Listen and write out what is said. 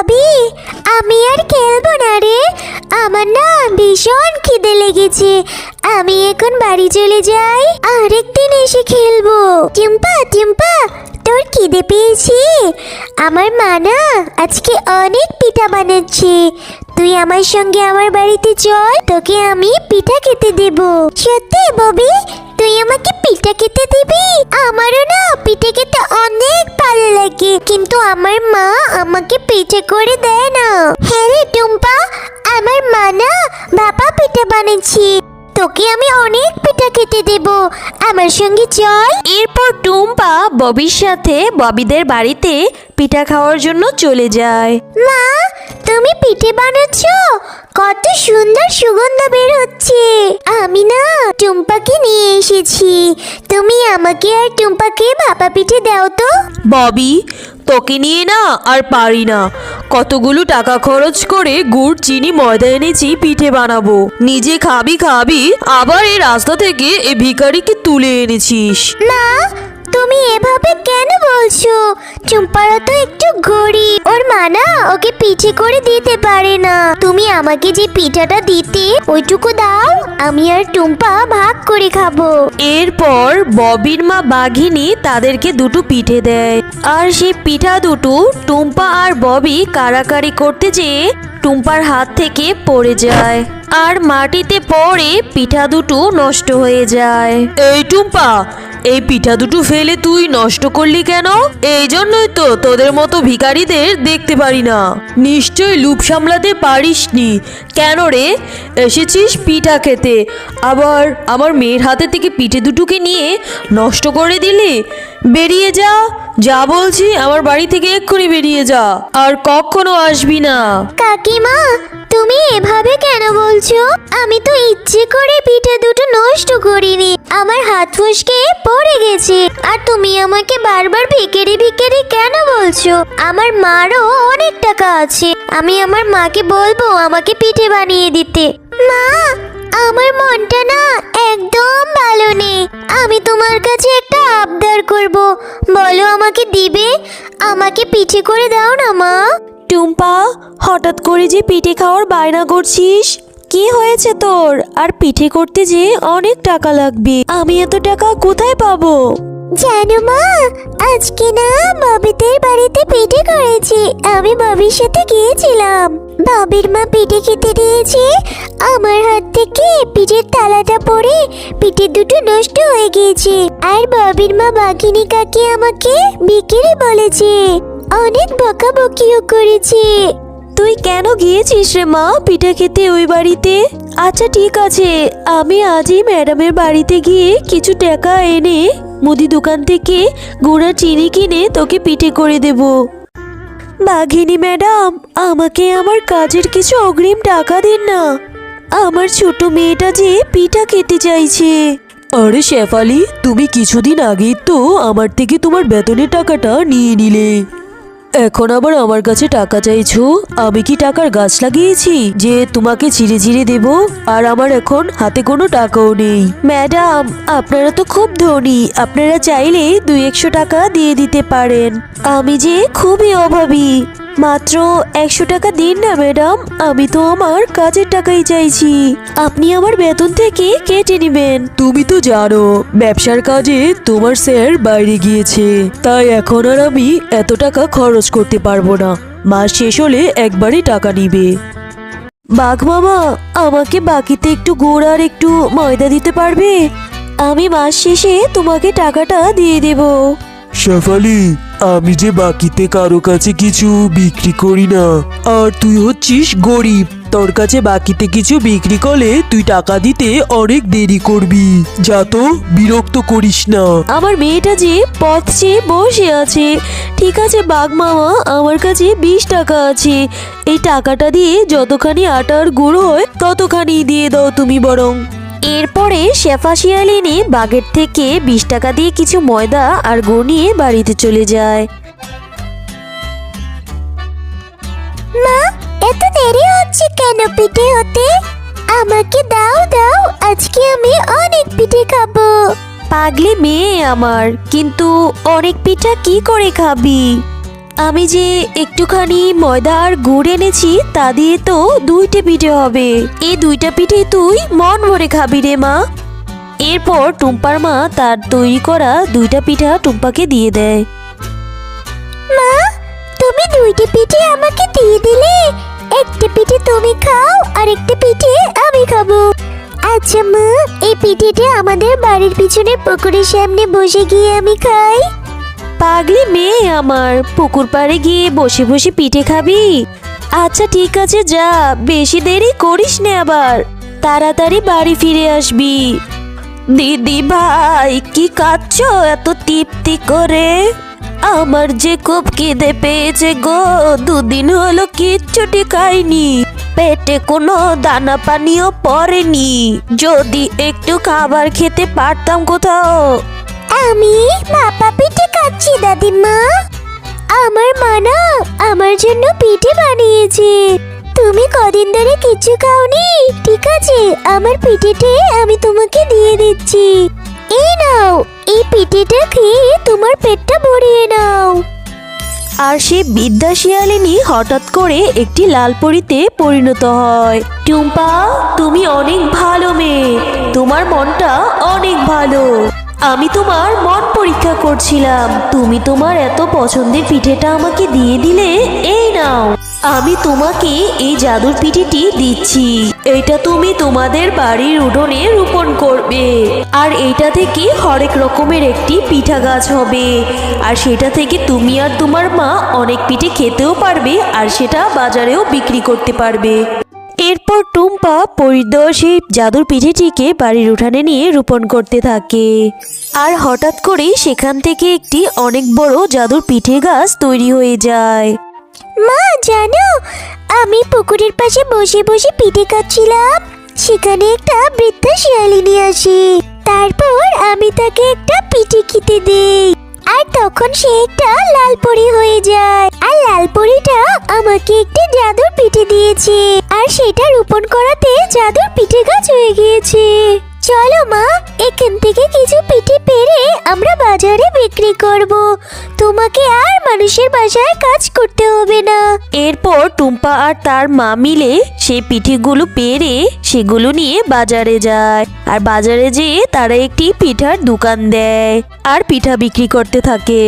ববি, আমি আর খেলবো না রে। আমার না ভীষণ খিদে লেগেছে। আমি এখন বাড়ি চলে যাই, আরেকদিন এসে খেলবো। টিম্পা টিম্পা, তোর খিদে পেয়েছে? আমার মা না আজকে অনেক পিঠা বানাচ্ছে। তুই আমার সঙ্গে আমার বাড়িতে চল, তোকে আমি পিঠা খেতে দেব। সত্যি ববি, তুই আমাকে পিঠা খেতে দিবি? আমারও না পিঠে খেতে অনেক ভালো লাগে, কিন্তু আমার মা আমাকে পিঠে করে দেয় না। হ্যাঁ রে টুম্পা, আমার মা না ভাপা পিঠা বানাচ্ছে। তোকে আমি অনেক পিঠা খেতে দেব, আমার সঙ্গে চল। এরপর টুম্পা ববির সাথে ববিদের বাড়িতে পিঠা খাওয়ার জন্য চলে যায়। মা, তুমি পিঠে বানাচ্ছো? কত সুন্দর সুগন্ধ বের হচ্ছে। আমি না টুম্পাকে নিয়ে এসেছি, তুমি আমাকে আর টুম্পাকে ভাপা পিঠে দাও তো। ববি, তোকে নিয়ে না আর পারি না। কতগুলো টাকা খরচ করে গুড় চিনি ময়দা এনেছি পিঠে বানাবো। নিজে খাবি খাবি, আবার এই রাস্তা থেকে এই ভিখারিকে তুলে এনেছিস। মা, তুমি এভাবে কেন বলছো? টুম্পারা তো একটু গরিব, ওর মা না ওকে পিঠে করে দিতে পারে না। তুমি আমাকে যে পিঠাটা দিতে ওইটুকু দাও, আমি আর টুম্পা ভাগ করে খাবো। এরপর ববির মা বাঘিনী তাদেরকে দুটো পিঠে দেয়, আর সেই পিঠা দুটো টুম্পা আর ববি কাড়াকাড়ি করতে যেয়ে টুম্পার হাত থেকে পড়ে যায়, আর মাটিতে পড়ে পিঠা দুটো নষ্ট হয়ে যায়। এই টুম্পা, এই পিঠা দুটো ফেলে তুই নষ্ট করলি কেন? এই জন্যই তো তোদের মতো ভিখারিদের দেখতে পারি না। নিশ্চয়ই লুপ সামলাতে পারিসনি। কেন রে, এসেছিস পিঠা খেতে, আবার আমার মেয়ের হাতে থেকে পিঠে দুটোকে নিয়ে নষ্ট করে দিলি? বেরিয়ে যা, যা বলছি, আমার বাড়ি থেকে এক্ষুনি বেরিয়ে যা, আর কখনো আসবি না। কাকিমা, তুমি এভাবে কেন বলছো? আমি তো ইচ্ছে করে পিঠে দুটো নষ্ট করিনি, আমার হাত ফসকে পড়ে গেছে। আর তুমি আমাকে বারবার ভিখারি ভিখারি কেন বলছো? আমার মারও অনেক টাকা আছে, আমি আমার মাকে বলবো আমাকে পিঠে বানিয়ে দিতে। মা, আমার মনটা না একদম ভালো নেই। আমি তোমার কাছে একটা আবদার করব, বলো আমাকে দিবে? আমাকে পিঠে করে দাও না মা। টুম্পা, হঠাৎ করে যে পিঠে খাওয়ার বায়না করছিস, কি হয়েছে তোর? আর পিঠে করতে যে অনেক টাকা লাগবে, আমি এত টাকা কোথায় পাবো? জানো মা, আজকে না ববিদের বাড়িতে পিঠে করেছি। আমি ববির সাথে গিয়েছিলাম, ববির মা পিঠে খেতে দিয়েছে। আমার হাত থেকে পিঠের থালাটা পড়ে পিঠে দুটো নষ্ট হয়ে গিয়েছে। আর ববির মা বাঘিনী কাকি আমাকে বিক্রি বলেছে, অনেক বকাবকিও করেছে। তুই কেন গিয়েছিস রে মা পিঠে খেতে ওই বাড়িতে? আচ্ছা ঠিক আছে, আমি আজই ম্যাডামের বাড়িতে গিয়ে কিছু টাকা এনে মুদি দোকান থেকে গুঁড়া চিনি কিনে তোকে পিঠে করে দেব। বাঘিনী ম্যাডাম, আমাকে আমার কাজের কিছু অগ্রিম টাকা দিন না, আমার ছোট মেয়েটা যে পিঠা খেতে চাইছে। আরে শেফালি, তুমি কিছুদিন আগেই তো আমার থেকে তোমার বেতনের টাকাটা নিয়ে নিলে, এখন আবার আমার কাছে টাকা চাইছো? আমি কি টাকার গাছ লাগিয়েছি যে তোমাকে চিড়ে চিড়ে দেব? আর আমার এখন হাতে কোনো টাকাও নেই। ম্যাডাম, আপনারা তো খুব ধনী, আপনারা চাইলে 200 টাকা দিয়ে দিতে পারেন। আমি যে খুবই অভাবী, মাত্র 100 টাকা দিন না ম্যাডাম, আমি তো আমার কাজের টাকাই চাইছি, আপনি আমার বেতন থেকে কেটে নেবেন। তুমি তো জানো ব্যবসার কাজে তোমার স্যার বাইরে গিয়েছে, তাই এখন আর আমি এত টাকা খরচ করতে পারবো না, মাস শেষ হলে একবারই টাকা নিবে। বাঘ মামা, আমাকে বাকিতে একটু গুড় আর একটু ময়দা দিতে পারবে? আমি মাস শেষে তোমাকে টাকাটা দিয়ে দেব। শেফালি, আমি যে বাকিতে কারো কাছে কিছু বিক্রি করি না, আর তুই হচ্ছিস গরিব, তোর কাছে বাকিতে কিছু বিক্রি করলে তুই টাকা দিতে অনেক দেরি করবি। যা তো, বিরক্ত করিস না। আমার মেয়েটা যে পথ চেয়ে বসে আছে। ঠিক আছে বাঘ মামা, আমার কাছে 20 টাকা আছে, এই টাকাটা দিয়ে যতখানি আটার গুঁড়ো হয় ততখানি দিয়ে দাও তুমি বরং। এরপরে শেফা শিয়ালিনী বাগের থেকে 20 টাকা দিয়ে কিছু ময়দা আর গুড় নিয়ে বাড়িতে চলে যায়। মা, এত দেরি হচ্ছে কেন পিঠে হতে? আমাকে দাও দাও, আজকে আমি অনেক পিঠে খাবো। পাগলি মেয়ে আমার, কিন্তু অনেক পিঠা কি করে খাবি? আমি যে একটুখানি ময়দা আর গুড় এনেছি তা দিয়ে তো 2টে পিঠে হবে। এই 2টা পিঠে তুই মন ভরে খাবি রে মা। এরপর টুম্পার মা তার তৈরি করা 2টা পিঠা টুম্পাকে দিয়ে দেয়। মা, তুমি 2টে পিঠে আমাকে দিয়ে দিলে। একটা পিঠে তুমি খাও আর একটা পিঠে আমি খাবো। আচ্ছা মা, এই পিঠেটা আমাদের বাড়ির পিছনে পুকুরের সামনে বসে গিয়ে আমি খাই। পাগলি মেয়ে আমার, পুকুর পাড়ে গিয়ে বসে বসে পিঠে খাবি? আচ্ছা ঠিক আছে, যা, বেশি দেরি করিস না, আবার তাড়াতাড়ি বাড়ি ফিরে আসবি। দিদি ভাই, কি কাচ্ছ এত তৃপ্তি করে? আমার যে খুব খিদে পেয়েছে গো, 2 দিন হলো কিচ্ছুটি খাইনি, পেটে কোনো দানা পানিও পড়েনি। যদি একটু খাবার খেতে পারতাম কোথাও। আমি ভাপা পিঠে খাচ্ছি দাদিমা। আমার মা না আমার জন্য পিঠে বানিয়েছে। তুমি কদিন ধরে কিছু খাওনি, ঠিক আছে? আমার পিঠেতে আমি তোমাকে দিয়ে দিচ্ছি। এই নাও, এই পিঠেটা খেয়ে তোমার পেটটা ভরিয়ে নাও। আর সে বিদ্যা শিয়ালিনী হঠাৎ করে একটি লাল পরীতে পরিণত হয়। টুম্পা, তুমি অনেক ভালো মেয়ে, তোমার মনটা অনেক ভালো। আমি তোমার মন পরীক্ষা করছিলাম, তুমি তোমার এত পছন্দের পিঠেটা আমাকে দিয়ে দিলে। এই নাও, আমি তোমাকে এই জাদুর পিঠেটি দিচ্ছি। এটা তুমি তোমাদের বাড়ির উঠোনে রোপণ করবে, আর এইটা থেকে হরেক রকমের একটি পিঠা গাছ হবে। আর সেটা থেকে তুমি আর তোমার মা অনেক পিঠে খেতেও পারবে, আর সেটা বাজারেও বিক্রি করতে পারবে। এরপর টুম্পা পরিদয় সেই জাদুর পিঠেটিকে বাড়ির উঠানে নিয়ে রোপণ করতে থাকে। আর হঠাৎ করে সেখান থেকে একটি অনেক বড় জাদুর পিঠে গাছ তৈরি হয়ে যায়। মা জানো, আমি পুকুরের পাশে বসে বসে পিঠে খাচ্ছিলাম, সেখানে একটা বৃদ্ধা শিয়ালিনী আসে। তারপর আমি তাকে একটা পিঠে খেতে দেই, আর তখন সে একটা লাল পরী হয়ে যায়। আর লাল পরীটা আমাকে একটা জাদুর পিঠে দিয়েছে, আর সেটা রোপণ করাতে জাদুর পিঠে গাছ হয়ে গিয়েছে। চলো মা, এখান থেকে কিছু পিঠে পেরে আমরা বাজারে বিক্রি করব। তোমাকে আর মানুষের বাসায় কাজ করতে হবে না। এরপর টুম্পা আর তার মা মিলে সেই পিঠেগুলো পেরে সেগুলো নিয়ে বাজারে যায়। আর বাজারে যেয়ে তারা একটি পিঠার দোকান দেয় আর পিঠা বিক্রি করতে থাকে।